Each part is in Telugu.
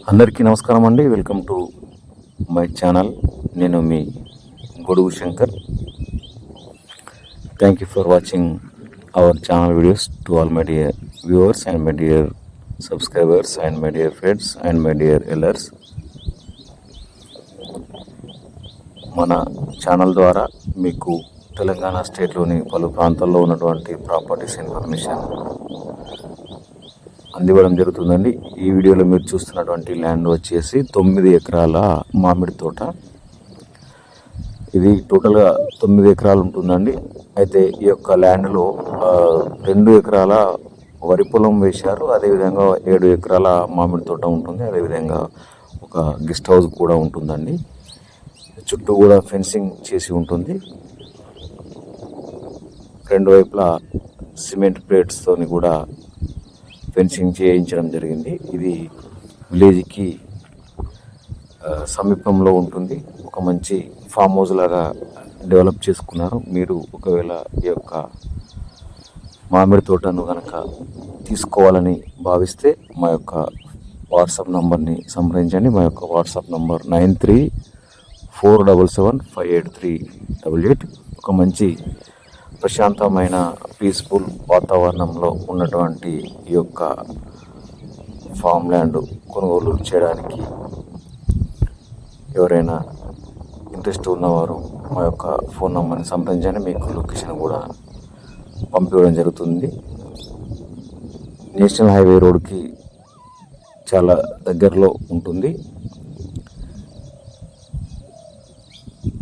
అందరికీ నమస్కారం అండి. Welcome to my channel. నేను మీ Godugu Shankar. Thank you for watching our channel videos. To all my dear viewers and my dear subscribers and my dear friends and my dear elders. మన ఛానల్ ద్వారా మీకు తెలంగాణ స్టేట్లోని పలు ప్రాంతాల్లో ఉన్నటువంటి ప్రాపర్టీస్ ఇన్ఫర్మేషన్ అందివ్వడం జరుగుతుందండి. ఈ వీడియోలో మీరు చూస్తున్నటువంటి ల్యాండ్ వచ్చేసి 9 ఎకరాల మామిడి తోట. ఇది టోటల్గా 9 ఎకరాలు ఉంటుందండి. అయితే ఈ యొక్క ల్యాండ్లో 2 ఎకరాల వరి పొలం వేశారు. అదేవిధంగా 7 ఎకరాల మామిడి తోట ఉంటుంది. అదేవిధంగా ఒక గెస్ట్ హౌస్ కూడా ఉంటుందండి. చుట్టూ కూడా ఫెన్సింగ్ చేసి ఉంటుంది. రెండు వైపులా సిమెంట్ ప్లేట్స్తో కూడా ఫెన్సింగ్ చేయించడం జరిగింది. ఇది విలేజ్కి సమీపంలో ఉంటుంది. ఒక మంచి ఫామ్ హౌస్ లాగా డెవలప్ చేసుకున్నారు. మీరు ఒకవేళ ఈ యొక్క మామిడి తోటను కనుక తీసుకోవాలని భావిస్తే మా యొక్క వాట్సాప్ నంబర్ని సంప్రదించండి. మా యొక్క వాట్సాప్ నంబర్ 9347758388. ఒక మంచి ప్రశాంతమైన పీస్ఫుల్ వాతావరణంలో ఉన్నటువంటి ఈ యొక్క ఫామ్ ల్యాండ్ కొనుగోలు చేయడానికి ఎవరైనా ఇంట్రెస్ట్ ఉన్నవారు మా యొక్క ఫోన్ నెంబర్ని సంప్రదించండి. మీకు లొకేషన్ కూడా పంపించడం జరుగుతుంది. నేషనల్ హైవే రోడ్కి చాలా దగ్గరలో ఉంటుంది.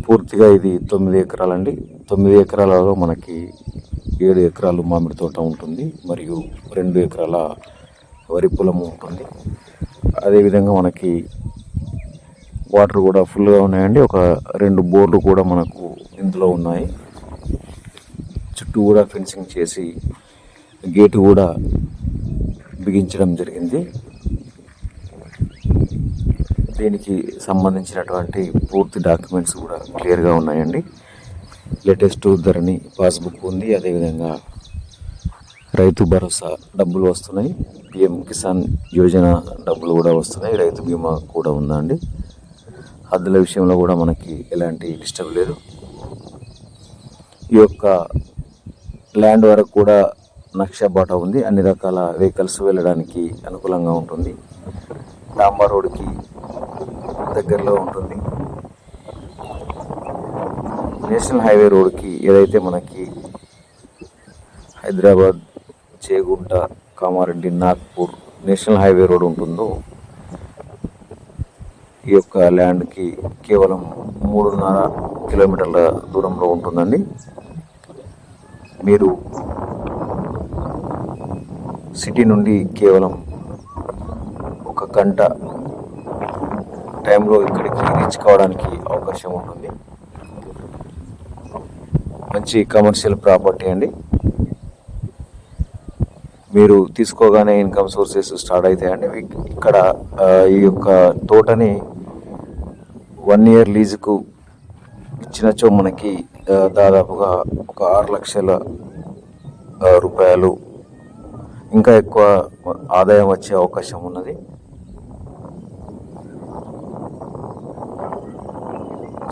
పూర్తిగా ఇది 9 ఎకరాలండి. 9 ఎకరాలలో మనకి 7 ఎకరాలు మామిడి తోట ఉంటుంది మరియు 2 ఎకరాల వరి పొలము ఉంటుంది. అదేవిధంగా మనకి వాటర్ కూడా ఫుల్గా ఉన్నాయండి. ఒక 2 బోర్లు కూడా మనకు ఇందులో ఉన్నాయి. చుట్టూ కూడా ఫెన్సింగ్ చేసి గేటు కూడా బిగించడం జరిగింది. దీనికి సంబంధించినటువంటి పూర్తి డాక్యుమెంట్స్ కూడా క్లియర్గా ఉన్నాయండి. లేటెస్ట్ ధరణి పాస్బుక్ ఉంది. అదేవిధంగా రైతు భరోసా డబ్బులు వస్తున్నాయి. పిఎం కిసాన్ యోజన డబ్బులు కూడా వస్తున్నాయి. రైతు బీమా కూడా ఉందండి. హద్దుల విషయంలో కూడా మనకి ఎలాంటి డిస్టర్బ్ లేదు. ఈ యొక్క ల్యాండ్ వరకు కూడా నక్షా బాట ఉంది. అన్ని రకాల వెహికల్స్ వెళ్ళడానికి అనుకూలంగా ఉంటుంది. డాంబర్ రోడ్కి దగ్గరలో ఉంటుంది. నేషనల్ హైవే రోడ్కి ఏదైతే మనకి Hyderabad, Chegunta, Kamareddy, Nagpur national highway road ఉంటుందో ఈ యొక్క ల్యాండ్కి కేవలం 3.5 కిలోమీటర్ల దూరంలో ఉంటుందండి. మీరు సిటీ నుండి కేవలం 1 గంట టైంలో ఇక్కడికి రీచ్ కావడానికి అవకాశం ఉంటుంది. మంచి కమర్షియల్ ప్రాపర్టీ అండి. మీరు తీసుకోగానే ఇన్కమ్ సోర్సెస్ స్టార్ట్ అవుతాయండి. ఇక్కడ ఈ యొక్క తోటని 1 ఇయర్ లీజుకు ఇచ్చినచో మనకి దాదాపుగా ఒక 6 లక్షల రూపాయలు ఇంకా ఎక్కువ ఆదాయం వచ్చే అవకాశం ఉన్నది.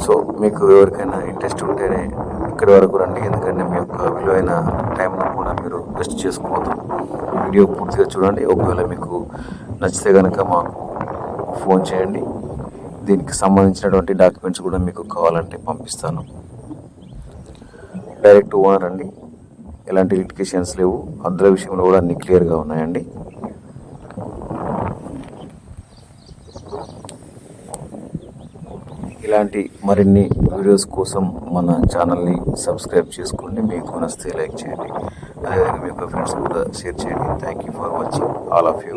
సో మీకు ఎవరికైనా ఇంట్రెస్ట్ ఉంటేనే ఇక్కడి వరకు రండి. ఎందుకంటే మీ యొక్క విలువైన టైంను కూడా మీరు వేస్ట్ చేసుకోవద్దు. వీడియో పూర్తిగా చూడండి. ఒకవేళ మీకు నచ్చితే కనుక మాకు ఫోన్ చేయండి. దీనికి సంబంధించినటువంటి డాక్యుమెంట్స్ కూడా మీకు కావాలంటే పంపిస్తాను. డైరెక్ట్ ఓనర్ అండి. ఎలాంటి లిటిగేషన్స్ లేవు. హద్దుల విషయంలో కూడా అన్ని క్లియర్గా ఉన్నాయండి. ఇలాంటి మరిన్ని వీడియోస్ కోసం మన ఛానల్ని సబ్స్క్రైబ్ చేసుకోండి. మీకు నచ్చితే లైక్ చేయండి. అదేవిధంగా మీ యొక్క ఫ్రెండ్స్ కూడా షేర్ చేయండి. Thank you for watching all of you.